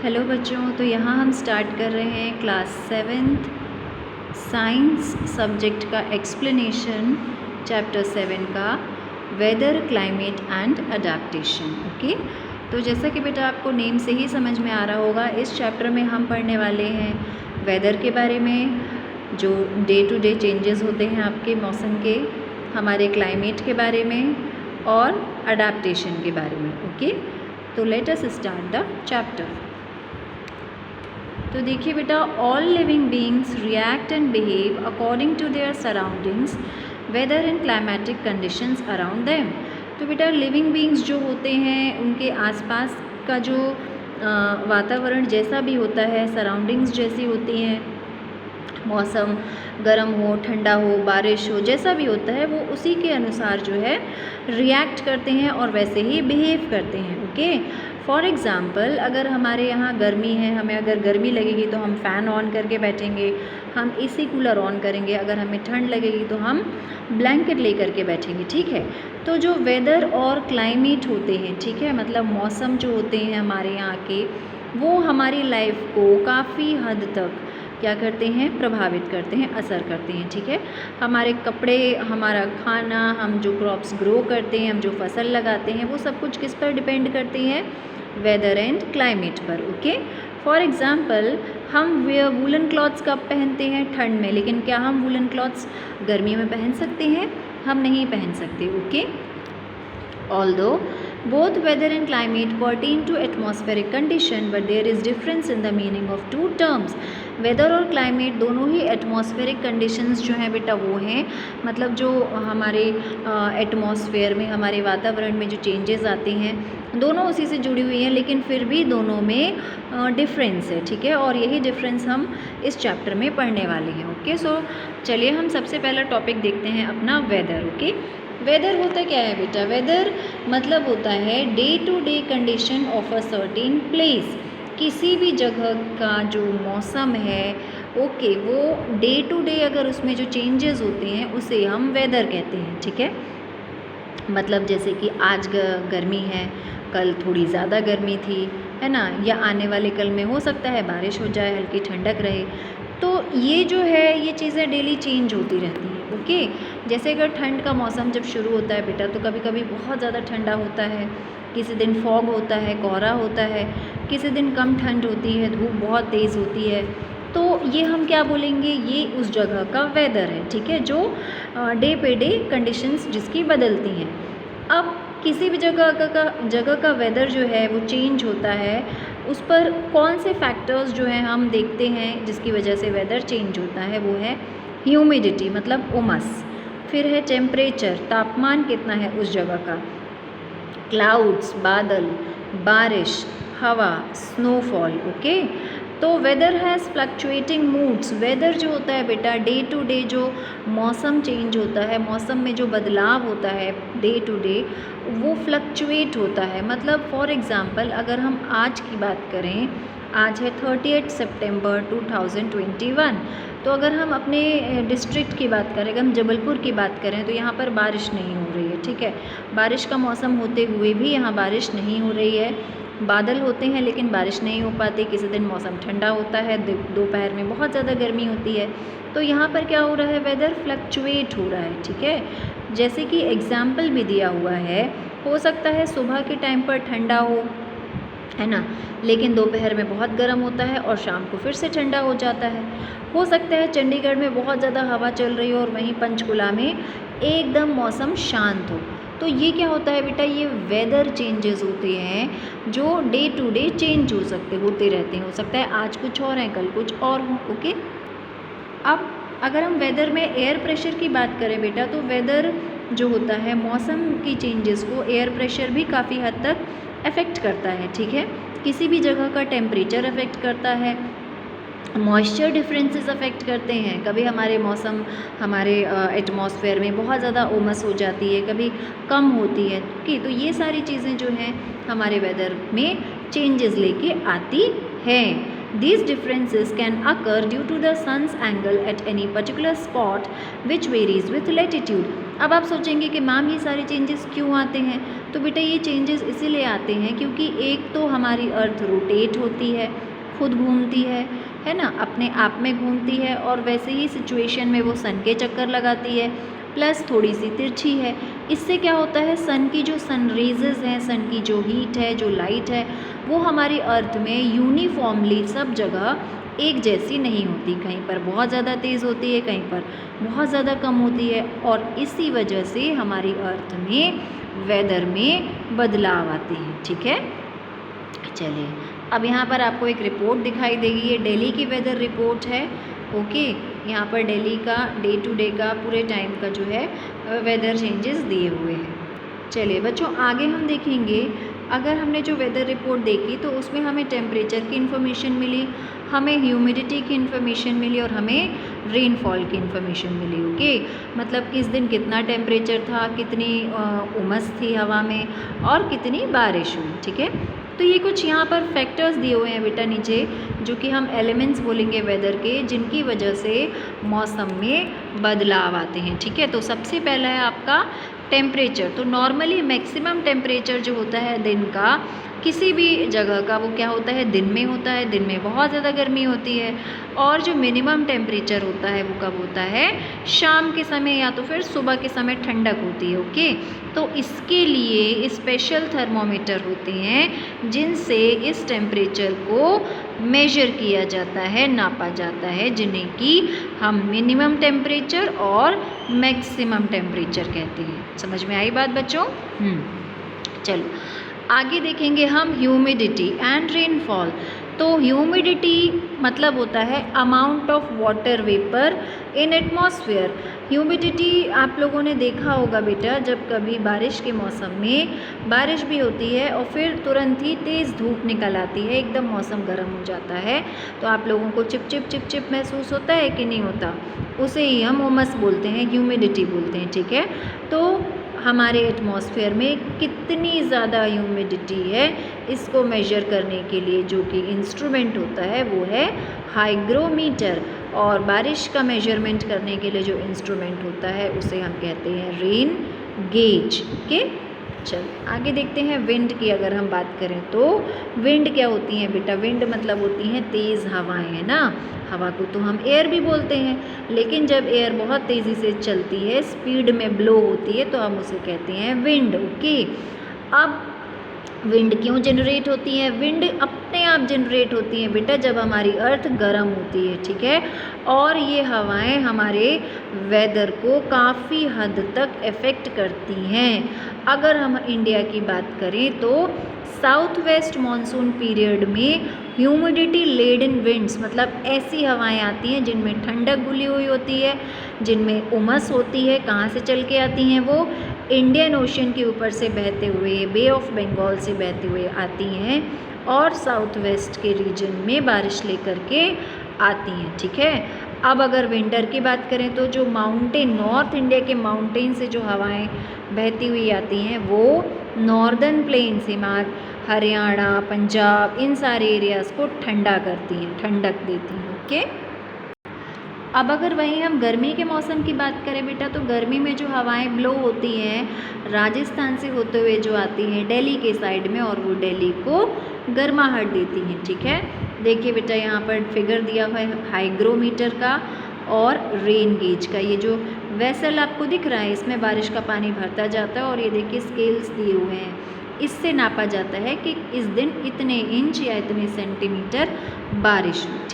Hello बच्चों, तो यहाँ हम स्टार्ट कर रहे हैं क्लास 7th साइंस सब्जेक्ट का एक्सप्लेनेशन चैप्टर 7 का weather, climate and adaptation. Okay, तो जैसा कि बेटा आपको नेम से ही समझ में आ रहा होगा, इस चैप्टर में हम पढ़ने वाले हैं वेदर के बारे में, जो डे टू डे चेंजेस होते हैं आपके मौसम के, हमारे क्लाइमेट के बारे में और अडेप्टेशन के बारे में। ओके, तो let us start the chapter. तो देखिए बेटा, all living beings react and behave according to their surroundings, weather and climatic conditions around them. तो बेटा लिविंग बींग्स जो होते हैं, उनके आसपास का जो वातावरण जैसा भी होता है, सराउंडिंग्स जैसी होती हैं, मौसम गर्म हो, ठंडा हो, बारिश हो, जैसा भी होता है वो उसी के अनुसार जो है रिएक्ट करते हैं और वैसे ही बिहेव करते हैं। ओके, फॉर एग्ज़ाम्पल अगर हमारे यहाँ गर्मी है, हमें अगर गर्मी लगेगी तो हम फ़ैन ऑन करके बैठेंगे, हम एसी कूलर ऑन करेंगे। अगर हमें ठंड लगेगी तो हम ब्लैंकेट ले करके बैठेंगे। ठीक है, तो जो वेदर और क्लाइमेट होते हैं, ठीक है, मतलब मौसम जो होते हैं हमारे यहाँ के, वो हमारी लाइफ को काफ़ी हद तक क्या करते हैं, प्रभावित करते हैं, असर करते हैं। ठीक है, हमारे कपड़े, हमारा खाना, हम जो क्रॉप्स ग्रो करते हैं, हम जो फसल लगाते हैं, वो सब कुछ किस पर डिपेंड करती है, वेदर एंड क्लाइमेट पर। ओके, फॉर एग्ज़ाम्पल हम वूलन क्लॉथ्स कब पहनते हैं, ठंड में, लेकिन क्या हम वूलन क्लॉथ्स गर्मी में पहन सकते हैं? हम नहीं पहन सकते। Okay, although both weather and climate pertain to atmospheric condition, but there is difference in the meaning of two terms. Weather और क्लाइमेट दोनों ही एटमॉस्फेरिक कंडीशंस जो हैं बेटा वो हैं, मतलब जो हमारे एटमॉस्फेयर में, हमारे वातावरण में जो चेंजेस आते हैं, दोनों उसी से जुड़ी हुई हैं, लेकिन फिर भी दोनों में डिफरेंस है। ठीक है, और यही डिफरेंस हम इस चैप्टर में पढ़ने वाले हैं। ओके, सो चलिए हम सबसे पहला टॉपिक देखते हैं अपना वेदर। ओके, वेदर होता क्या है बेटा? वेदर मतलब होता है day to day condition of a certain place. किसी भी जगह का जो मौसम है, ओके, वो डे टू डे अगर उसमें जो चेंजेस होते हैं उसे हम वेदर कहते हैं। ठीक है, मतलब जैसे कि आज गर्मी है, कल थोड़ी ज़्यादा गर्मी थी, है ना, या आने वाले कल में हो सकता है बारिश हो जाए, हल्की ठंडक रहे। तो ये जो है, ये चीज़ें डेली चेंज होती रहती हैं। ओके, जैसे अगर ठंड का मौसम जब शुरू होता है बेटा, तो कभी कभी बहुत ज़्यादा ठंडा होता है, किसी दिन फॉग होता है, कोहरा होता है, किसी दिन कम ठंड होती है, धूप बहुत तेज़ होती है। तो ये हम क्या बोलेंगे, ये उस जगह का वेदर है। ठीक है, जो डे पे डे कंडीशंस जिसकी बदलती हैं। अब किसी भी जगह का वेदर जो है वो चेंज होता है, उस पर कौन से फैक्टर्स जो हैं हम देखते हैं जिसकी वजह से वेदर चेंज होता है, वो है ह्यूमिडिटी मतलब उमस, फिर है टेम्परेचर, तापमान कितना है उस जगह का, क्लाउड्स बादल, बारिश, हवा, स्नोफॉल। ओके, तो weather has fluctuating moods. Weather जो होता है बेटा, डे टू डे जो मौसम चेंज होता है, मौसम में जो बदलाव होता है डे टू डे, वो फ्लक्चुएट होता है। मतलब फॉर एग्ज़ाम्पल अगर हम आज की बात करें, आज है 30 सितंबर 2021, तो अगर हम अपने डिस्ट्रिक्ट की बात करें, अगर हम जबलपुर की बात करें, तो यहाँ पर बारिश नहीं हो रही है। ठीक है, बारिश का मौसम होते हुए भी यहाँ बारिश नहीं हो रही है, बादल होते हैं लेकिन बारिश नहीं हो पाती, किसी दिन मौसम ठंडा होता है, दोपहर में बहुत ज़्यादा गर्मी होती है। तो यहाँ पर क्या हो रहा है, वेदर फ्लक्चुएट हो रहा है। ठीक है, जैसे कि एग्जाम्पल भी दिया हुआ है, हो सकता है सुबह के टाइम पर ठंडा है ना, लेकिन दोपहर में बहुत गर्म होता है और शाम को फिर से ठंडा हो जाता है। हो सकता है चंडीगढ़ में बहुत ज़्यादा हवा चल रही हो और वहीं पंचकुला में एकदम मौसम शांत हो। तो ये क्या होता है बेटा, ये वेदर चेंजेस होते हैं जो डे टू डे चेंज होते रहते हैं। हो सकता है आज कुछ और है, कल कुछ और हो। ओके, अब अगर हम वेदर में एयर प्रेशर की बात करें बेटा, तो वेदर जो होता है, मौसम की चेंजेस को एयर प्रेशर भी काफ़ी हद तक अफेक्ट करता है। ठीक है, किसी भी जगह का टेम्परेचर अफेक्ट करता है, मॉइस्चर डिफरेंसेस अफेक्ट करते हैं। कभी हमारे मौसम, हमारे एटमॉस्फेयर में बहुत ज़्यादा उमस हो जाती है, कभी कम होती है। ठीक, तो ये सारी चीज़ें जो हैं हमारे वेदर में चेंजेस लेके आती हैं। These differences can occur due to the sun's angle at any particular spot which varies with latitude. अब आप सोचेंगे कि मैम ये सारे चेंजेस क्यों आते हैं? तो बेटा ये चेंजेस इसीलिए आते हैं क्योंकि एक तो हमारी अर्थ रोटेट होती है, खुद घूमती है ना, अपने आप में घूमती है, और वैसे ही सिचुएशन में वो सन के चक्कर लगाती है, प्लस थोड़ी सी तिरछी है। इससे क्या होता है, सन की जो सन रेजेस हैं, सन की जो हीट है, जो लाइट है, वो हमारी अर्थ में यूनिफॉर्मली सब जगह एक जैसी नहीं होती। कहीं पर बहुत ज़्यादा तेज़ होती है, कहीं पर बहुत ज़्यादा कम होती है, और इसी वजह से हमारी अर्थ में वेदर में बदलाव आते हैं। ठीक है, चलिए अब यहाँ पर आपको एक रिपोर्ट दिखाई देगी, ये दिल्ली की वेदर रिपोर्ट है। ओके, यहाँ पर दिल्ली का डे टू डे का पूरे टाइम का जो है वेदर चेंजेस दिए हुए हैं। चलिए बच्चों, आगे हम देखेंगे, अगर हमने जो वेदर रिपोर्ट देखी तो उसमें हमें टेम्परेचर की इन्फॉर्मेशन मिली, हमें ह्यूमिडिटी की इन्फॉर्मेशन मिली, और हमें रेनफॉल की इन्फॉर्मेशन मिली। ओके, मतलब किस दिन कितना टेम्परेचर था, कितनी उमस थी हवा में, और कितनी बारिश हुई। ठीक है, तो ये कुछ यहाँ पर फैक्टर्स दिए हुए हैं बेटा नीचे, जो कि हम एलिमेंट्स बोलेंगे वेदर के, जिनकी वजह से मौसम में बदलाव आते हैं। ठीक है, तो सबसे पहला है आपका टेम्परेचर। तो नॉर्मली मैक्सिमम टेम्परेचर जो होता है दिन का किसी भी जगह का, वो क्या होता है, दिन में होता है। दिन में बहुत ज़्यादा गर्मी होती है, और जो मिनिमम टेम्परेचर होता है वो कब होता है, शाम के समय या तो फिर सुबह के समय ठंडक होती है। ओके, तो इसके लिए स्पेशल थर्मोमीटर होते हैं जिनसे इस टेम्परेचर को मेजर किया जाता है, नापा जाता है, जिन्हें कि हम मिनिमम टेम्परेचर और मैक्सिमम टेम्परेचर कहते हैं। समझ में आई बात बच्चों? चलो आगे देखेंगे हम ह्यूमिडिटी एंड रेनफॉल। तो ह्यूमिडिटी मतलब होता है amount of water vapour in atmosphere. Humidity आप लोगों ने देखा होगा बेटा, जब कभी बारिश के मौसम में बारिश भी होती है और फिर तुरंत ही तेज़ धूप निकल आती है, एकदम मौसम गर्म हो जाता है, तो आप लोगों को चिप महसूस होता है कि नहीं होता? उसे ही हम उमस बोलते हैं, ह्यूमिडिटी बोलते हैं। ठीक है, तो हमारे एटमॉस्फेयर में कितनी ज़्यादा ह्यूमिडिटी है, इसको मेजर करने के लिए जो कि इंस्ट्रूमेंट होता है वो है हाइग्रोमीटर, और बारिश का मेजरमेंट करने के लिए जो इंस्ट्रूमेंट होता है उसे हम कहते हैं रेन गेज। ओके, चल आगे देखते हैं विंड की। अगर हम बात करें तो विंड क्या होती हैं बेटा? विंड मतलब होती हैं तेज़ हवाएं, है ना। हवा को तो हम एयर भी बोलते हैं, लेकिन जब एयर बहुत तेज़ी से चलती है, स्पीड में ब्लो होती है, तो हम उसे कहते हैं विंड। ओके, अब विंड क्यों जनरेट होती है? विंड अपने आप जनरेट होती हैं बेटा जब हमारी अर्थ गर्म होती है। ठीक है, और ये हवाएं हमारे वेदर को काफ़ी हद तक इफ़ेक्ट करती हैं। अगर हम इंडिया की बात करें तो साउथ वेस्ट मानसून पीरियड में ह्यूमिडिटी लेडन विंड्स, मतलब ऐसी हवाएं आती हैं जिनमें ठंडक घुली हुई होती है, जिनमें उमस होती है। कहाँ से चल के आती हैं वो? इंडियन ओशन के ऊपर से बहते हुए, बे ऑफ बंगाल से बहते हुए आती हैं, और साउथ वेस्ट के रीजन में बारिश लेकर के आती हैं। ठीक है, अब अगर विंटर की बात करें तो जो माउंटेन, नॉर्थ इंडिया के माउंटेन से जो हवाएं बहती हुई आती हैं वो नॉर्दर्न प्लेन से, हरियाणा, पंजाब, इन सारे एरियाज़ को ठंडा करती हैं, ठंडक देती हैं। ओके, अब अगर वहीं हम गर्मी के मौसम की बात करें बेटा, तो गर्मी में जो हवाएं ब्लो होती हैं राजस्थान से होते हुए जो आती हैं दिल्ली के साइड में, और वो दिल्ली को गर्माहट देती हैं। ठीक है, देखिए बेटा यहाँ पर फिगर दिया हुआ है हाइग्रोमीटर का और रेन गेज का। ये जो वेसल आपको दिख रहा है, इसमें बारिश का पानी भरता जाता है, और ये देखिए स्केल्स दिए हुए हैं, इससे नापा जाता है कि इस दिन इतने इंच या इतने सेंटीमीटर बारिश हुई। ठीक